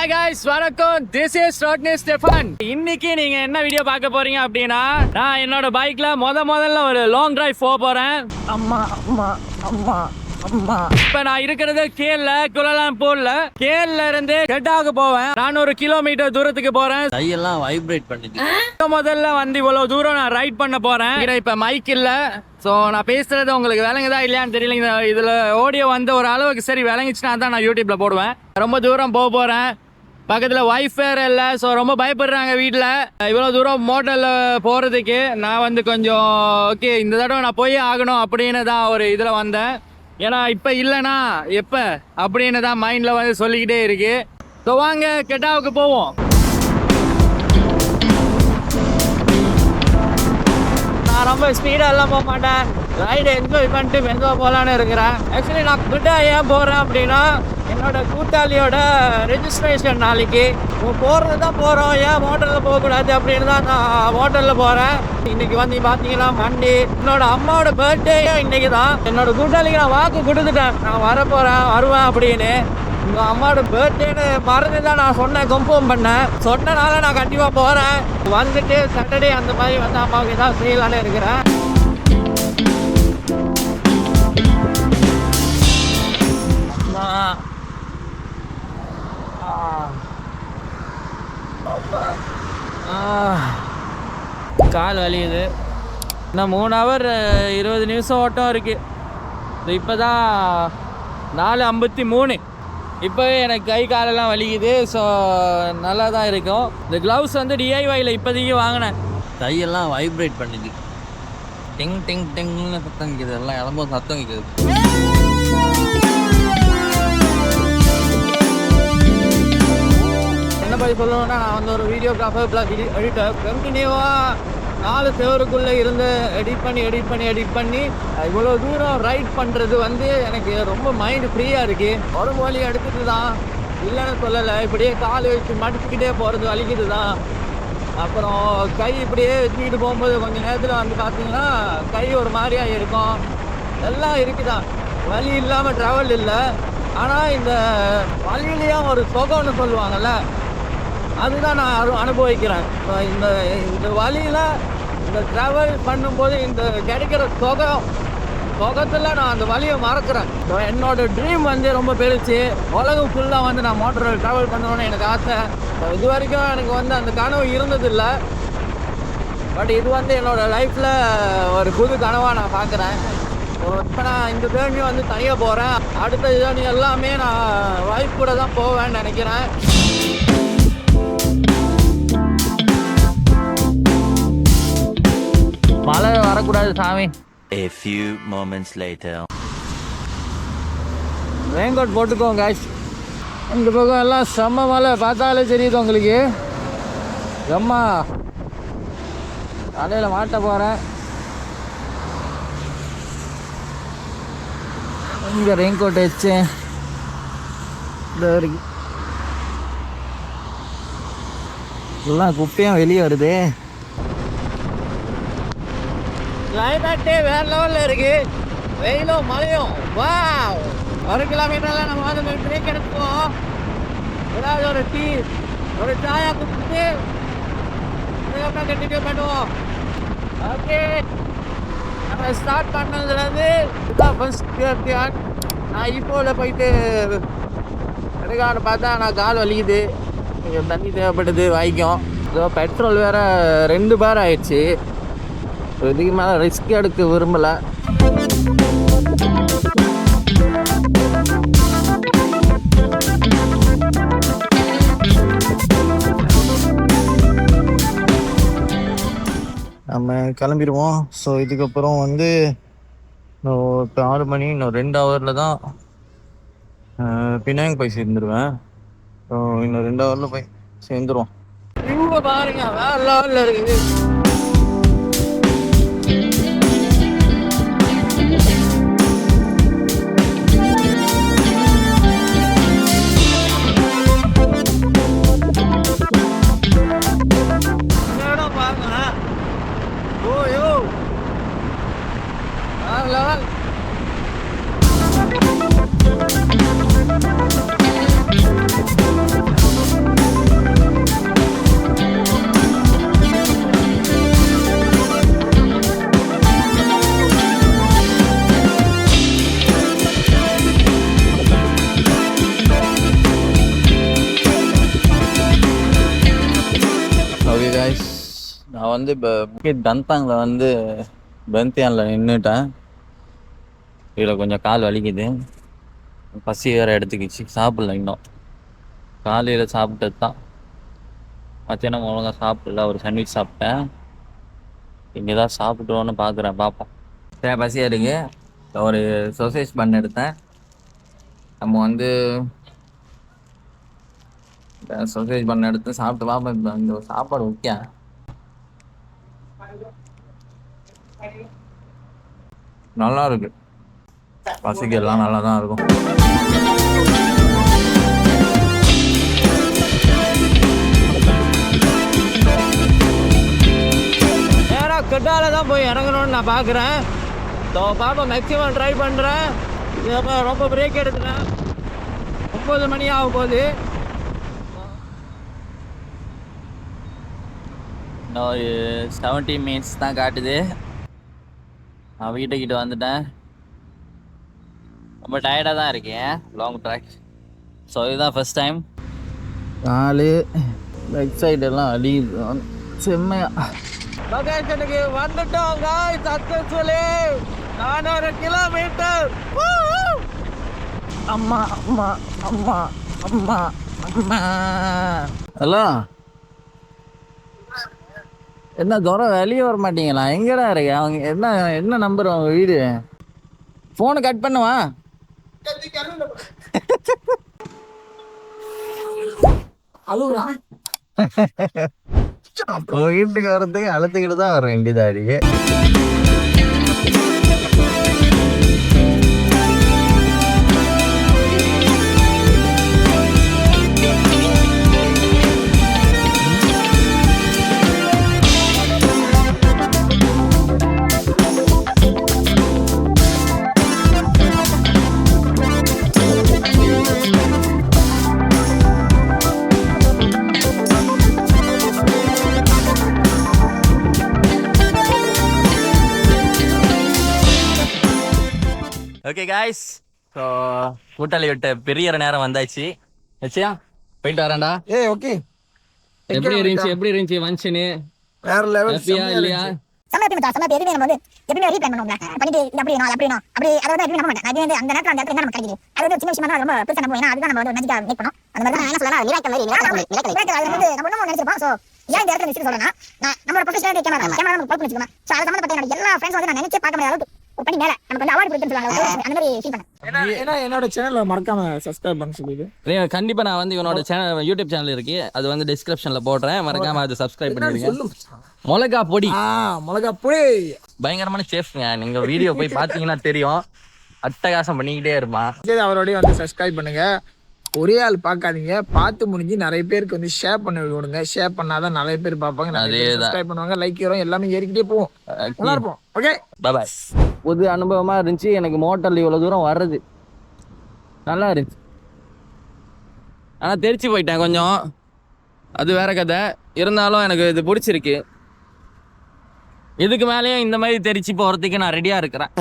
Hi guys, வணக்கம். This is Rodney Stefan. இன்னைக்கு நீங்க என்ன வீடியோ பார்க்க போறீங்க அப்படின்னா, நான் என்னோட பைக்ல முதல்ல ஒரு லாங் டிரைவ் போறேன். அம்மா இப்ப நான் இருக்கிறது குலாலம்பூர்ல. கேரள இருந்து கெட்டாவுக்கு போவேன். 400 கிலோமீட்டர் தூரத்துக்கு போறேன். கையெல்லாம் வைப்ரேட் பண்ணுது. முதல்ல வந்து இவ்வளவு தூரம் நான் ரைட் பண்ண போறேன். இப்ப மைக் இல்ல, ஸோ நான் பேசுறது உங்களுக்கு விளங்குதா இல்லையான்னு தெரியல. இதுல ஆடியோ வந்து ஒரு அளவுக்கு சரி விளங்குச்சுன்னா தான் நான் யூடியூப்ல போடுவேன். ரொம்ப தூரம் போறேன். பக்கத்துல வைஃபேர் இல்லை, ஸோ ரொம்ப பயப்படுறாங்க வீட்டில். இவ்வளோ தூரம் மோட்டரில் போகிறதுக்கு நான் வந்து கொஞ்சம் ஓகே இந்த தடவை நான் போய் ஆகணும் அப்படின்னு தான் ஒரு இதில் வந்தேன். ஏன்னா இப்போ இல்லைனா எப்போ அப்படின்னு தான் மைண்டில் வந்து சொல்லிக்கிட்டே இருக்கு. ஸோ வாங்க கெட்டாவுக்கு போவோம். நான் ரொம்ப ஸ்பீடாக எல்லாம் போக மாட்டேன். ரைடு என்ஜாய் பண்ணிட்டு மெதுவாக போகலான்னு இருக்கிறேன். ஆக்சுவலி நான் கிட்டா ஏன் போகிறேன் அப்படின்னா, என்னோட கூட்டாளியோட ரெஜிஸ்ட்ரேஷன் நாளைக்கு. போகிறது தான் போகிறோம், ஏன் மோட்டரில் போகக்கூடாது அப்படின்னு தான் நான் மோட்டரில் போகிறேன். இன்னைக்கு வந்து பார்த்தீங்கன்னா மண்டே என்னோட அம்மாவோட பர்த்டேயும் இன்னைக்கு தான். என்னோட கூட்டாளிக்கு நான் வாக்கு கொடுத்துட்டேன், நான் வருவேன் அப்படின்னு. உங்கள் அம்மாவோட பர்த்டேன்னு மறந்து தான் நான் சொன்னேன், கன்ஃபார்ம் பண்ணேன். சொன்னனால நான் கண்டிப்பாக போகிறேன். வந்துட்டு சாட்டர்டே அந்த மாதிரி வந்து அம்மாவுக்கு ஏதாவது செய்யலான்னு இருக்கிறேன். கால் வலியுது. இன்னும் 3 ஹவர் 20 நிமிஷம் ஓட்டம் இருக்கு. இப்போ தான் 4:53. இப்போவே எனக்கு கை காலெல்லாம் வலிக்குது. ஸோ நல்லா தான் இருக்கும். இந்த க்ளவுஸ் வந்து டிஐஒயில் இப்போதைக்கு வாங்கினேன். கையெல்லாம் வைப்ரேட் பண்ணுது. டிங் டிங் டிங்னு சத்தம் கேட்குது. எல்லாம் இளம்போது சத்தம் கேட்குது. என்ன பற்றி சொல்லணும்னா, நான் வந்து ஒரு வீடியோகிராஃபர் ப்ளஸ் எடிட்டர். கண்டினியூவாக 4 செவருக்குள்ளே இருந்து எடிட் பண்ணி இவ்வளோ தூரம் ரைட் பண்ணுறது வந்து எனக்கு ரொம்ப மைண்டு ஃப்ரீயாக இருக்குது. ஒரு வழி எடுத்துட்டு தான், இல்லைன்னு சொல்லலை. இப்படியே கால் வச்சு மடிச்சுக்கிட்டே போகிறது வலிக்குது தான். அப்புறம் கை இப்படியே வச்சுக்கிட்டு போகும்போது கொஞ்சம் நேரத்தில் வந்து பார்த்தீங்கன்னா கை ஒரு மாதிரியாக இருக்கும். எல்லாம் இருக்குதான், வலி இல்லாமல் ட்ராவல் இல்லை. ஆனால் இந்த வலியிலையும் ஒரு சுகம்னு சொல்லுவாங்கள்ல, அதுதான் நான் அனுபவிக்கிறேன். இந்த வழியில் இந்த ட்ராவல் பண்ணும்போது இந்த கிடைக்கிற சுகத்தில் நான் அந்த வழியை மறக்கிறேன். என்னோட ட்ரீம் வந்து ரொம்ப பெருசு. உலகம் ஃபுல்லாக வந்து நான் மோட்டரில் ட்ராவல் பண்ணணும்னு எனக்கு ஆசை. இது வரைக்கும் எனக்கு வந்து அந்த கனவு இருந்ததில்லை. பட் இது வந்து என்னோடய லைஃப்பில் ஒரு புது கனவாக நான் பார்க்குறேன். இப்போ நான் இந்த ஜேர்னி வந்து தனியாக போகிறேன். அடுத்த ஜேர்னி எல்லாமே நான் வைஃப் கூட தான் போவேன்னு நினைக்கிறேன். மழை வரக்கூடாது சாமி. A few moments later. Raincoat போட்டுக்கோங்க guys. இந்த பக்கம் எல்லாம் செம்ம மழை, பார்த்தாலே தெரியுது உங்களுக்கு. செம்ம தலையில் மாட்ட போகிறேன். இங்கே ரெயின்கோட் வச்சேன். இந்த வரைக்கும் எல்லாம் குப்பையும் வெளியே வருது. கிளைமேட்டே வேறு லெவலில் இருக்குது. வெயிலும் மழையும். வா 1 கிலோமீட்டரில் நம்ம வந்து பிரேக் எடுப்போம். ஏதாவது ஒரு டீ ஒரு சாயா குடிச்சிட்டு அதுக்கப்புறம் கண்டினியூ பண்ணுவோம். ஓகே, நம்ம ஸ்டார்ட் பண்ணதுலேருந்து இதுதான் ஃபர்ஸ்ட். நான் இப்போவில் போயிட்டு எடுக்கான்னு பார்த்தா நான் கால் வலிக்குது. இங்கே தண்ணி தேவைப்படுது வாய்க்கும். இதோ பெட்ரோல் வேறு 2 பார் ஆயிடுச்சு. இதுக்கு மேலே ரிஸ்க் எடுக்க விரும்பலை. நம்ம கிளம்பிடுவோம். ஸோ இதுக்கப்புறம் வந்து இப்போ 6 மணி, இன்னும் 2 ஹவரில் தான் பினாங் போய் சேர்ந்துருவேன். ஸோ இன்னும் 2 ஹவரில் போய் சேர்ந்துருவோம். இவ்வளோ பாருங்க, வேறு லெவலில் இருக்குது. நான் வந்து இப்போ தந்தாங்கில் வந்து பெந்தியானில் நின்றுட்டேன். இதில் கொஞ்சம் கால் வலிக்குது, பசி வேறு எடுத்துக்கிச்சு. சாப்பிடல இன்னும். காலையில் சாப்பிட்டது தான், மத்தியானம் ஒழுங்காக சாப்பிடல. ஒரு சாண்ட்விச் சாப்பிட்டேன். இங்கே தான் சாப்பிட்டோன்னு பார்க்குறேன், பார்ப்போம். சரி, பசியாக இருக்கு. ஒரு சொசேஜ் பண்ண எடுத்தேன். நம்ம வந்து சொசேஜ் பண்ண எடுத்து சாப்பிட்டு பார்ப்போம். இப்போ இந்த சாப்பாடு ஓகே, நல்லா இருக்கு. பசிக்கு எல்லாம் நல்லா தான் இருக்கும். நேராக கெட்டால தான் போய் இறங்கணும்னு நான் பார்க்குறேன். பாப்பா மேக்ஸிமம் ட்ரை பண்ணுறேன். ரொம்ப பிரேக் எடுத்துட்டேன். 9 மணி ஆகும் போது. இன்னும் ஒரு 70 மினிட்ஸ் தான் காட்டுது. நான் வீட்டுக்கிட்ட வந்துட்டேன். ரொம்ப டயர்டாக தான் இருக்கேன், லாங் ட்ராக். ஸோ இதுதான் ஃபர்ஸ்ட் டைம். காலு பேக் சைடெல்லாம் அடிக்குது செம்மையா. லொகேஷனுக்கு வந்துட்டோம் guys, சக்ஸஸ்ஃபுல்லி 400 கிலோமீட்டர். அம்மா அம்மா அம்மா அம்மா அம்மா. ஹலோ, என்ன தூரம் வெளியே வர மாட்டீங்களா? எங்கடா இருக்கு அவங்க? என்ன நம்பர் அவங்க வீடு? ஃபோனை கட் பண்ணுவா. வீட்டுக்கு வர்றதுக்கு அழுத்துக்கிட்டு தான் வர வேண்டியதா இருக்கு. ஓகே காய்ஸ், ஸோ கூட்டாளி விட்ட பெரிய நேரம் வந்தாச்சு. நிச்சயா போயிட்டு வரேன்டா. ஓகே. எப்படி இருந்துச்சு ஃபங்க்ஷனு? வேற லெவல். இல்லையா? சம எப்பயுமே எப்பயுமே நம்ம வந்து எப்பயுமே ரீப்ளான் பண்ணுவோம்ல. பண்ணிட்டு இது அப்படி அதை வந்து நம்ப மாட்டேன். அது வந்து அந்த நேரத்தில் அந்த இடத்துல என்ன நமக்கு கிடைக்குது, அது வந்து சின்ன விஷயமா தான் ரொம்ப பெருசாக நம்புவோம். ஏன்னா அதுதான் நம்ம வந்து மேஜிக்கா மேக் பண்ணோம். அந்த மாதிரி தான் என்ன சொல்லலாம், மிராக்கிள் மாதிரி அது வந்து நம்ம இன்னும் நினைச்சிருப்போம். ஸோ ஏன் இந்த இடத்துல விஷயம் சொல்றேன்னா, நம்மளோட ப்ரொஃபஷனல் கேமரா நம்ம பர்க் வச்சுக்கோங்க. ஸோ அதை சம்மந்தப்பட்ட என்னோட எல்லா ஃப்ரெண்ட்ஸ் வந்து நான் நினைச்சே பார்க்க முடியாத அளவுக்கு ஒரு பண்ணி மேலே நமக்கு வந்து அவார்டு கொடுத்துன்னு சொல்லுவாங்க. அந்த மாதிரி ஃபீல் பண்ணேன். ஏன்னா என்னோட சேனலை மறக்காம சப்ஸ்கிரைப் பண்ண சொல்லுது. கண்டிப்பா நான் வந்து இவனோட சேனல், யூடியூப் சேனல் இருக்கு, அது வந்து டிஸ்கிரிப்ஷன்ல போடுறேன். மறக்காம அது சப்ஸ்கிரைப் பண்ணிடுங்க. மிளகா பொடி பயங்கரமான சேஃப்ங்க. நீங்க வீடியோ போய் பாத்தீங்கன்னா தெரியும். அட்டகாசம் பண்ணிக்கிட்டே இருப்பான். அவரோடய வந்து சப்ஸ்கிரைப் பண்ணுங்க. ஒரே ஆள் பார்க்காதீங்க, பார்த்து முடிஞ்சு நிறைய பேருக்கு வந்து ஷேர் பண்ணி விடுங்க. ஷேர் பண்ணாதான் நிறைய பேர் பார்ப்பாங்க, சப்ஸ்கிரைப் பண்ணுவாங்க, லைக் ஏறும், எல்லாமே ஏறிக்கிட்டே போவோம். நல்லா இருப்போம். Okay, bye bye. புது அனுபவமா இருந்துச்சு எனக்கு மோட்டர்ல இவ்வளவு தூரம் வர்றது. நல்லா இருந்துச்சு. ஆனா தெரிச்சு போயிட்டேன் கொஞ்சம், அது வேற கதை. இருந்தாலும் எனக்கு இது பிடிச்சிருக்கு. இதுக்கு மேலேயும் இந்த மாதிரி தெரிச்சு போறதுக்கு நான் ரெடியா இருக்கிறேன்.